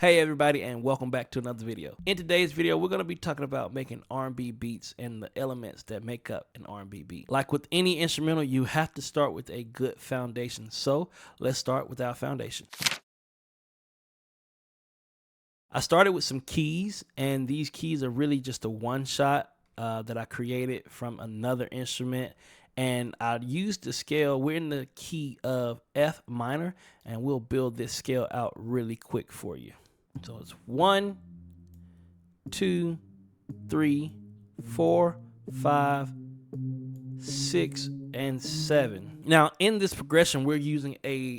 Hey everybody, and welcome back to another video. In today's video, we're going to be talking about making R&B beats and the elements that make up an R&B beat. Like with any instrumental, you have to start with a good foundation. So let's start with our foundation. I started with some keys, and these keys are really just a one shot that I created from another instrument. And I used the scale. We're in the key of F minor, and we'll build this scale out really quick for you. So it's 1, 2, 3, 4, 5, 6, and 7. Now in this progression, we're using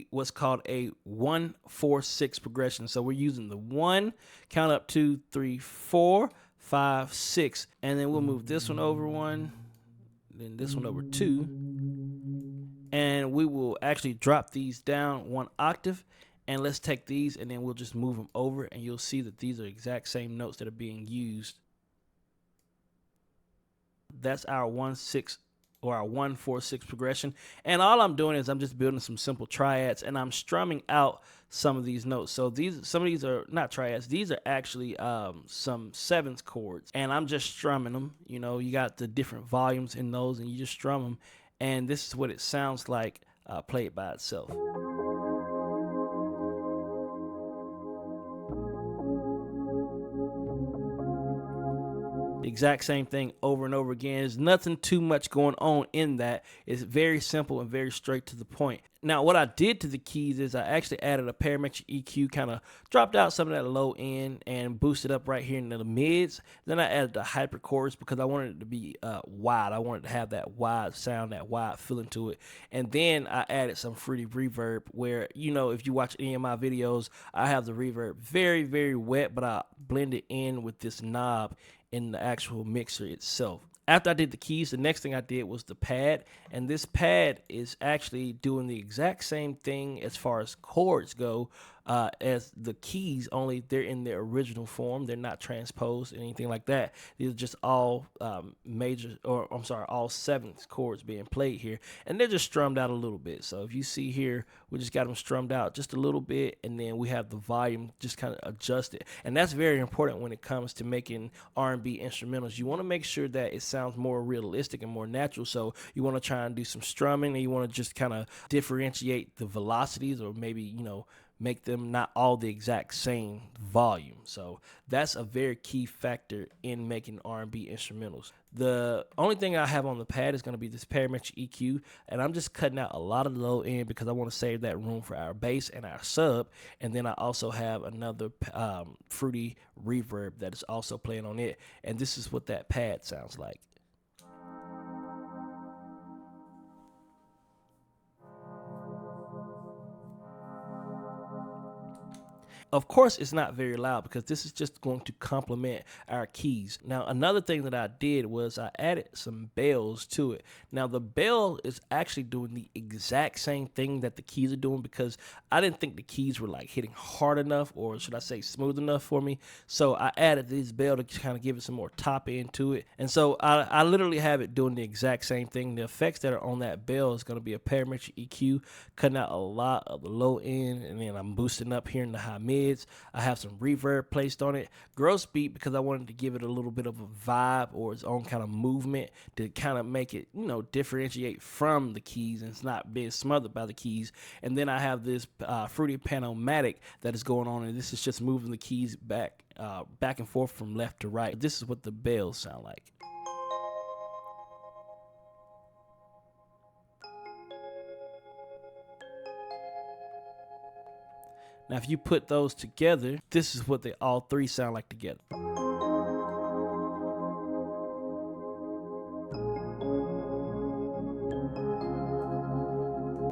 what's called a 1-4-6 progression. So we're using the 1, count up 2, 3, 4, 5, 6, and then we'll move this one over 1, then this one over 2, and we will actually drop these down 1 octave. And let's take these and then we'll just move them over, and you'll see that these are exact same notes that are being used. That's our 1-6 or our 1-4-6 progression. And all I'm doing is I'm just building some simple triads, and I'm strumming out some of these notes. So some of these are not triads. These are actually some sevenths chords, and I'm just strumming them. You know, you got the different volumes in those, and you just strum them. And this is what it sounds like played by itself. The exact same thing over and over again. There's nothing too much going on in that. It's very simple and very straight to the point. Now, what I did to the keys is I actually added a parametric EQ, kind of dropped out some of that low end and boosted up right here into the mids. Then I added the hyper chorus because I wanted it to be wide. I wanted to have that wide sound, that wide feeling to it. And then I added some fruity reverb where, you know, if you watch any of my videos, I have the reverb very, very wet, but I blend it in with this knob in the actual mixer itself. After I did the keys, the next thing I did was the pad, and this pad is actually doing the exact same thing as far as chords go as the keys, only they're in their original form. They're not transposed or anything like that. These are just all all seventh chords being played here, and they're just strummed out a little bit. So if you see here, we just got them strummed out just a little bit, and then we have the volume just kind of adjusted. And that's very important when it comes to making R&B instrumentals. You want to make sure that it sounds more realistic and more natural. So you want to try and do some strumming, and you want to just kind of differentiate the velocities, or maybe, you know, make them not all the exact same volume. So that's a very key factor in making R&B instrumentals. The only thing I have on the pad is going to be this parametric EQ, and I'm just cutting out a lot of the low end because I want to save that room for our bass and our sub. And then I also have another fruity reverb that is also playing on it, and this is what that pad sounds like. Of course, it's not very loud because this is just going to complement our keys. Now, another thing that I did was I added some bells to it. Now, the bell is actually doing the exact same thing that the keys are doing because I didn't think the keys were like hitting hard enough, or should I say smooth enough for me. So I added this bell to kind of give it some more top end to it. And so I literally have it doing the exact same thing. The effects that are on that bell is going to be a parametric EQ, cutting out a lot of the low end, and then I'm boosting up here in the high mid. I have some reverb placed on it. Gross beat because I wanted to give it a little bit of a vibe or its own kind of movement to kind of make it, you know, differentiate from the keys and it's not being smothered by the keys. And then I have this fruity panomatic that is going on, and this is just moving the keys back and forth from left to right. This is what the bells sound like. Now, if you put those together, this is what they all three sound like together.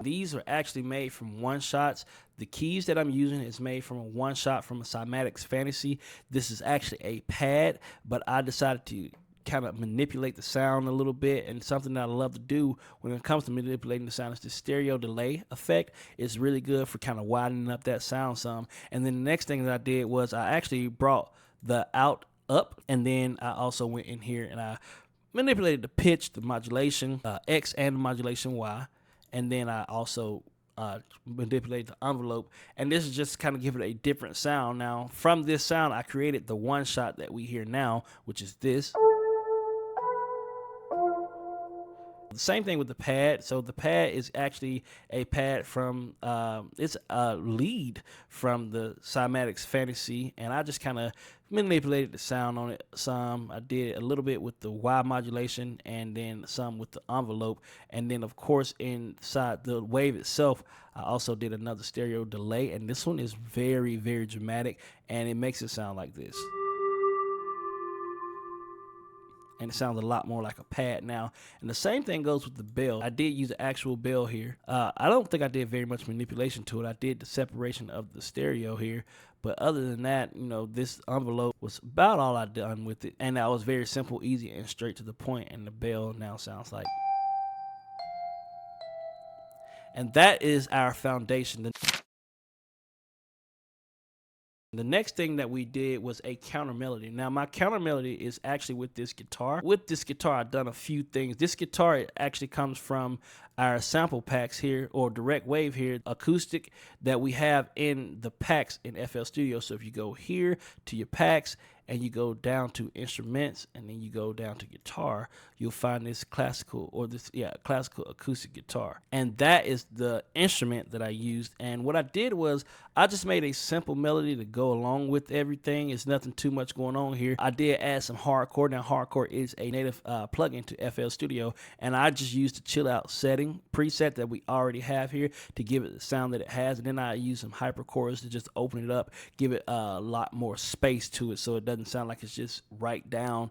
These are actually made from one shots. The keys that I'm using is made from a one shot from a Cymatics Fantasy. This is actually a pad, but I decided to kind of manipulate the sound a little bit, and something that I love to do when it comes to manipulating the sound is the stereo delay effect. It's really good for kind of widening up that sound some. And then the next thing that I did was I actually brought the out up, and then I also went in here and I manipulated the pitch, the modulation X, and the modulation Y, and then I also manipulate the envelope, and this is just kind of give it a different sound. Now from this sound I created the one shot that we hear now, which is this. The same thing with the pad. So the pad is actually a pad from it's a lead from the Cymatics Fantasy, and I just kind of manipulated the sound on it some. I did a little bit with the Y modulation and then some with the envelope, and then of course inside the wave itself I also did another stereo delay, and this one is very, very dramatic, and it makes it sound like this. And it sounds a lot more like a pad now. And the same thing goes with the bell. I did use the actual bell here. I don't think I did very much manipulation to it. I did the separation of the stereo here, but other than that, you know, this envelope was about all I done with it, and that was very simple, easy, and straight to the point. And the bell now sounds like, and that is our foundation. The next thing that we did was a counter melody. Now my counter melody is actually with this guitar. With this guitar I've done a few things. This guitar actually comes from our sample packs here, or direct wave here, acoustic, that we have in the packs in FL Studio. So if you go here to your packs and you go down to instruments and then you go down to guitar, you'll find this classical, or this, yeah, classical acoustic guitar. And that is the instrument that I used. And what I did was I just made a simple melody to go along with everything. It's nothing too much going on here. I did add some hardcore. Now hardcore is a native plugin to FL Studio, and I just used the chill out setting preset that we already have here to give it the sound that it has. And then I use some hyperchorus to just open it up, give it a lot more space to it, so it doesn't sound like it's just right down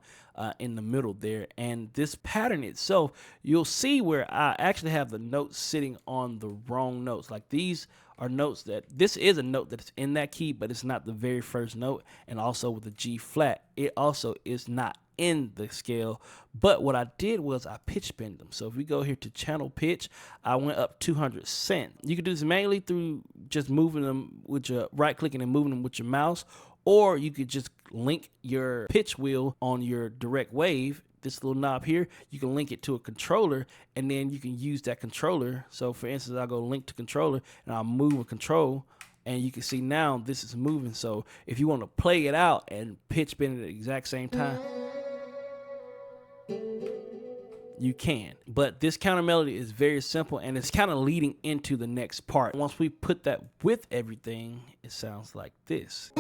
in the middle there. And this pattern itself, you'll see where I actually have the notes sitting on the wrong notes. Like these are notes that, this is a note that's in that key, but it's not the very first note. And also with the G flat, it also is not in the scale. But what I did was I pitch bend them. So if we go here to channel pitch, I went up 200 cent. You can do this mainly through just moving them with your right clicking and moving them with your mouse, or you could just link your pitch wheel on your direct wave, this little knob here, you can link it to a controller, and then you can use that controller. So for instance, I'll go link to controller and I'll move a control, and you can see now this is moving. So if you want to play it out and pitch bend it at the exact same time, you can. But this counter melody is very simple, and it's kind of leading into the next part. Once we put that with everything, it sounds like this.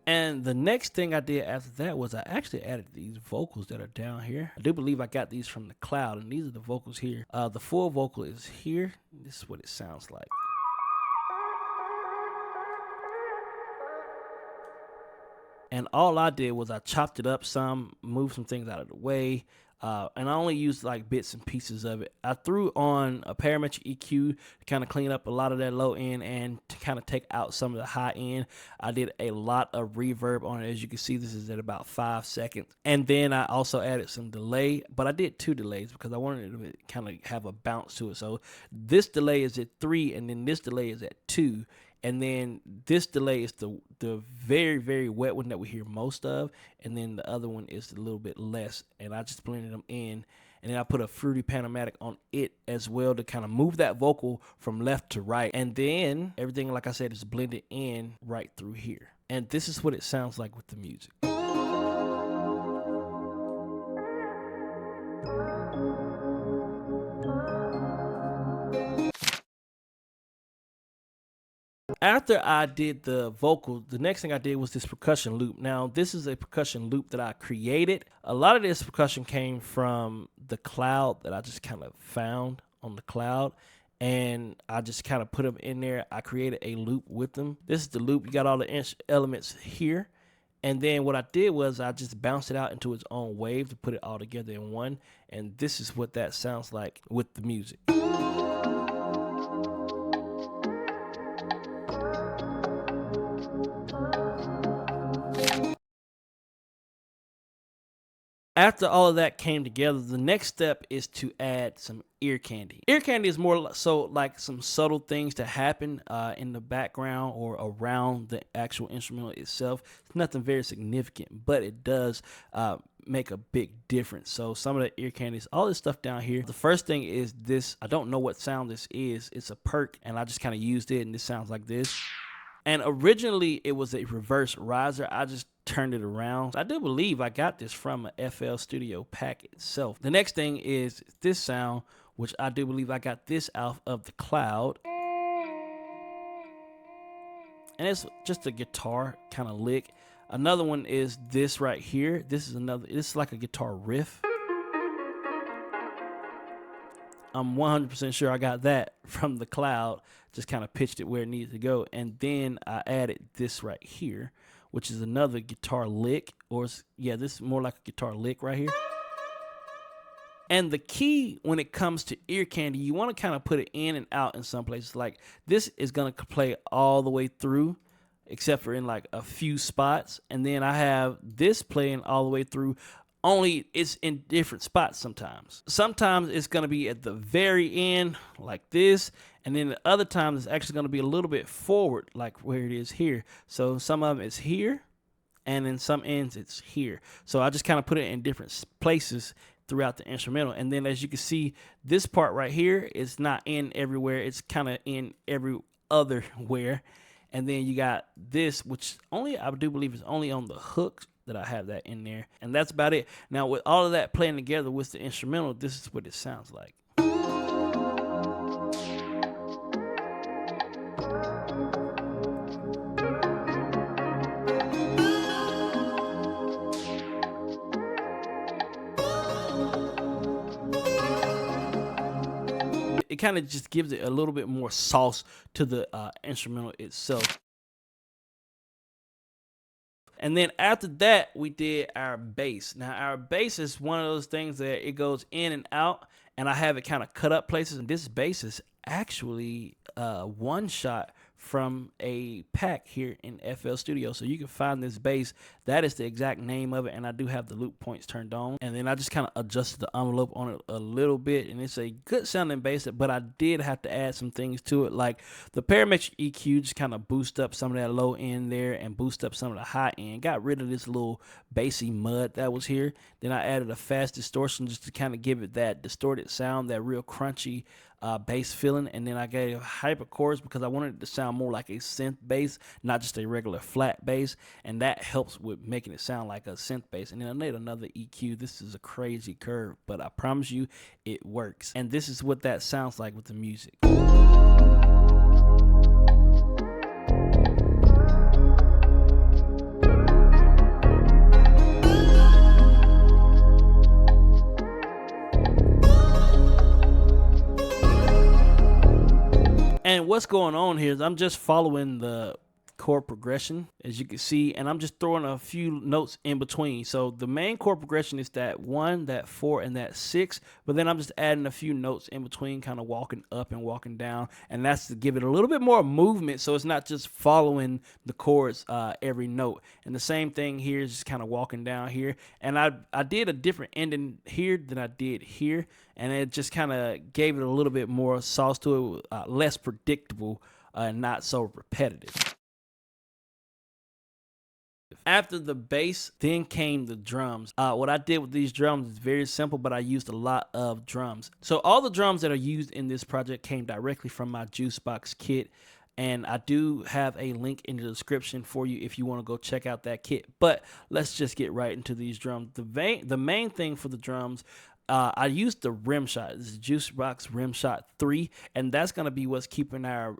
And the next thing I did after that was I actually added these vocals that are down here. I do believe I got these from the cloud, and these are the vocals here. The full vocal is here. This is what it sounds like. And all I did was I chopped it up some, moved some things out of the way, and I only used like bits and pieces of it. I threw on a parametric EQ to kind of clean up a lot of that low end and to kind of take out some of the high end. I did a lot of reverb on it. As you can see, this is at about 5 seconds. And then I also added some delay, but I did 2 delays because I wanted it to kind of have a bounce to it. So this delay is at 3, and then this delay is at 2. And then this delay is the very, very wet one that we hear most of. And then the other one is a little bit less. And I just blended them in. And then I put a Fruity Panomatic on it as well to kind of move that vocal from left to right. And then everything, like I said, is blended in right through here. And this is what it sounds like with the music. After I did the vocals, the next thing I did was this percussion loop. Now, this is a percussion loop that I created. A lot of this percussion came from the cloud that I just kind of found on the cloud, and I just kind of put them in there. I created a loop with them. This is the loop. You got all the elements here. And then what I did was I just bounced it out into its own wave to put it all together in one. And this is what that sounds like with the music. After all of that came together, the next step is to add some ear candy. Ear candy is more so like some subtle things to happen in the background or around the actual instrumental itself. It's nothing very significant, but it does make a big difference. So some of the ear candies, all this stuff down here. The first thing is this. I don't know what sound this is. It's a perk, and I just kind of used it, and this sounds like this. And originally it was a reverse riser. I just turned it around. I do believe I got this from a FL Studio pack itself. The next thing is this sound, which I do believe I got this out of the cloud. And it's just a guitar kind of lick. Another one is this right here. This is like a guitar riff. I'm 100% sure I got that from the cloud, just kind of pitched it where it needed to go. And then I added this right here, which is another guitar lick, yeah, this is more like a guitar lick right here. And the key when it comes to ear candy, you want to kind of put it in and out in some places. Like this is going to play all the way through, except for in like a few spots. And then I have this playing all the way through. Only it's in different spots sometimes. Sometimes it's going to be at the very end like this. And then the other times it's actually going to be a little bit forward like where it is here. So some of it is here. And in some ends it's here. So I just kind of put it in different places throughout the instrumental. And then as you can see, this part right here is not in everywhere. It's kind of in every other where. And then you got this, which only I do believe is only on the hook that I have that in there. And that's about it. Now with all of that playing together with the instrumental, this is what it sounds like. It kind of just gives it a little bit more sauce to the instrumental itself. And then after that, we did our bass. Now, our bass is one of those things that it goes in and out, and I have it kind of cut up places. And this bass is actually one shot from a pack here in FL Studio. So you can find this bass. That is the exact name of it, and I do have the loop points turned on. And then I just kind of adjusted the envelope on it a little bit, and it's a good sounding bass, but I did have to add some things to it, like the parametric EQ just kind of boost up some of that low end there and boost up some of the high end. Got rid of this little bassy mud that was here. Then I added a fast distortion just to kind of give it that distorted sound, that real crunchy bass feeling. And then I gave hyper chords because I wanted it to sound more like a synth bass, not just a regular flat bass, and that helps with making it sound like a synth bass. And then I made another EQ. This is a crazy curve, but I promise you it works. And this is what that sounds like with the music. And what's going on here is I'm just following the chord progression, as you can see, and I'm just throwing a few notes in between. So the main chord progression is that 1, that 4, and that 6, but then I'm just adding a few notes in between, kind of walking up and walking down, and that's to give it a little bit more movement, so it's not just following the chords every note. And the same thing here is just kind of walking down here, and I did a different ending here than I did here, and it just kind of gave it a little bit more sauce to it, less predictable and not so repetitive. After the bass, then came the drums. What I did with these drums is very simple, but I used a lot of drums. So all the drums that are used in this project came directly from my Jooce box kit. And I do have a link in the description for you if you want to go check out that kit. But let's just get right into these drums. The main thing for the drums, I used the rim shot. This is Jooce Box Rim Shot 3, and that's gonna be what's keeping our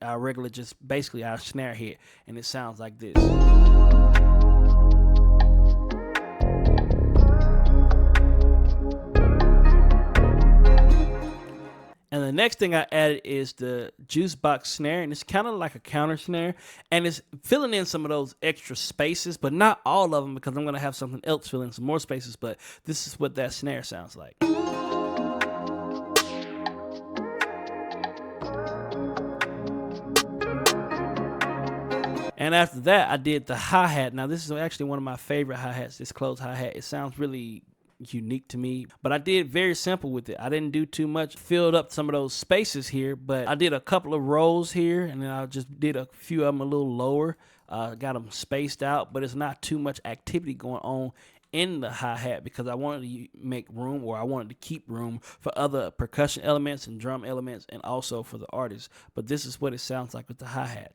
regular, just basically our snare hit, and it sounds like this. And the next thing I added is the Jooce Box snare, and it's kind of like a counter snare, and it's filling in some of those extra spaces, but not all of them, because I'm going to have something else fill in some more spaces, but this is what that snare sounds like. And after that, I did the hi-hat. Now, this is actually one of my favorite hi-hats, this closed hi-hat. It sounds really unique to me, but I did very simple with it. I didn't do too much, filled up some of those spaces here, but I did a couple of rows here, and then I just did a few of them a little lower, got them spaced out, but it's not too much activity going on in the hi-hat because I wanted to make room, or I wanted to keep room for other percussion elements and drum elements, and also for the artist. But this is what it sounds like with the hi-hat.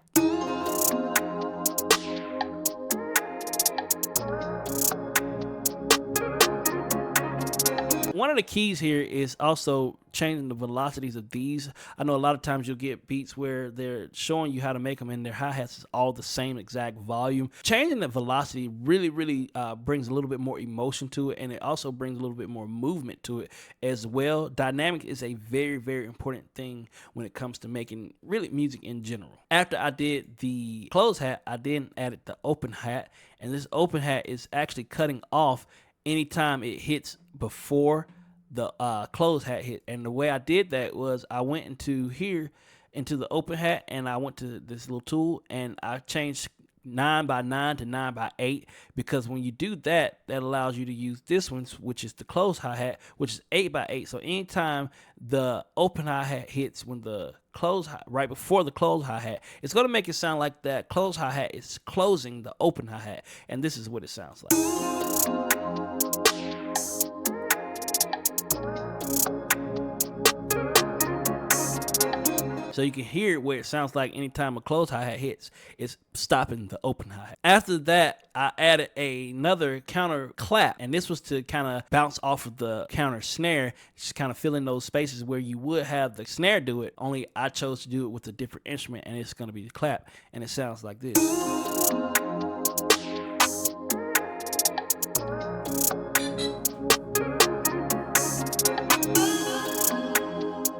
One of the keys here is also changing the velocities of these. I know a lot of times you'll get beats where they're showing you how to make them and their hi-hats is all the same exact volume. Changing the velocity really brings a little bit more emotion to it, and it also brings a little bit more movement to it as well. Dynamic is a very important thing when it comes to making really music in general. After I did the closed hat, I then added the open hat, and this open hat is actually cutting off anytime it hits before the closed hat hit. And the way I did that was I went into here, into the open hat, and I went to this little tool, and I changed 9x9 to 9x8, because when you do that, that allows you to use this one, which is the closed hi-hat, which is 8x8. So anytime the open hi-hat hits when the closed right before the closed hi-hat, it's going to make it sound like that closed hi-hat is closing the open hi-hat, and this is what it sounds like. So you can hear where it sounds like anytime a closed hi-hat hits, it's stopping the open hi-hat. After that, I added another counter clap, and this was to kind of bounce off of the counter snare, just kind of fill in those spaces where you would have the snare do it, only I chose to do it with a different instrument, and it's going to be the clap, and it sounds like this.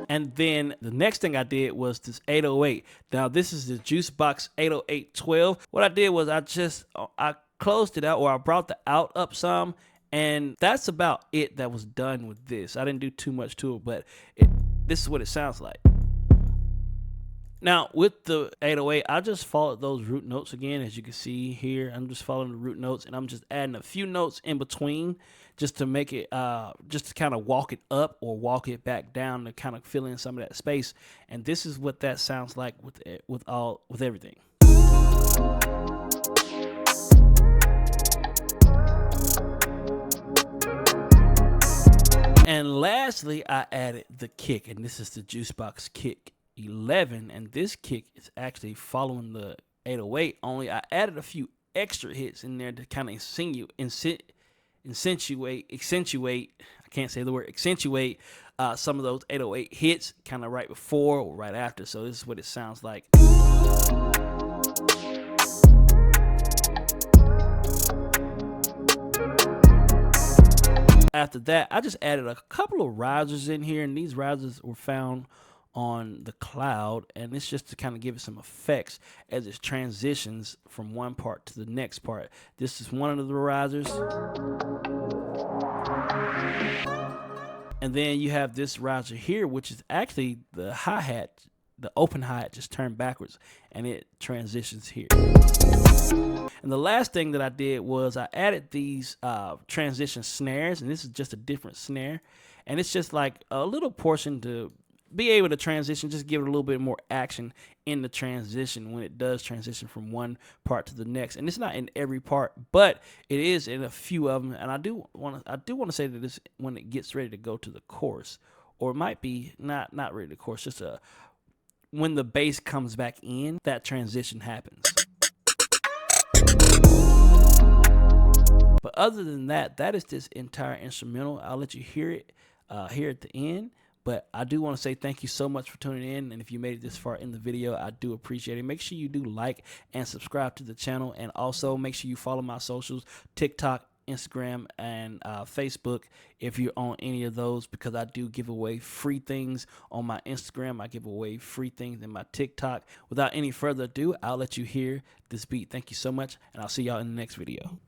And then the next thing I did was this 808. Now this is the Jooce Box 80812. What I did was I closed it out, or I brought the out up some, and that's about it that was done with this. I didn't do too much to it, but this is what it sounds like. Now, with the 808, I just followed those root notes again. As you can see here, I'm just following the root notes, and I'm just adding a few notes in between just to make it, just to kind of walk it up or walk it back down to kind of fill in some of that space. And this is what that sounds like with everything. And lastly, I added the kick, and this is the Jooce Box kick 11, and this kick is actually following the 808, only I added a few extra hits in there to kind of accentuate, I can't say the word accentuate, some of those 808 hits kind of right before or right after. So this is what it sounds like. After that, I just added a couple of risers in here, and these risers were found on the cloud, and it's just to kind of give it some effects as it transitions from one part to the next part. This is one of the risers, and then you have this riser here, which is actually the hi-hat, the open hi-hat just turned backwards, and it transitions here. And the last thing that I did was I added these transition snares, and this is just a different snare, and it's just like a little portion to be able to transition, just give it a little bit more action in the transition when it does transition from one part to the next. And it's not in every part, but it is in a few of them. And I do want to say that this, when it gets ready to go to the chorus, or it might be not ready to chorus, just when the bass comes back in, that transition happens. But other than that, that is this entire instrumental. I'll let you hear it here at the end. But I do want to say thank you so much for tuning in. And if you made it this far in the video, I do appreciate it. Make sure you do like and subscribe to the channel. And also make sure you follow my socials, TikTok, Instagram, and Facebook if you're on any of those, because I do give away free things on my Instagram. I give away free things in my TikTok. Without any further ado, I'll let you hear this beat. Thank you so much, and I'll see y'all in the next video.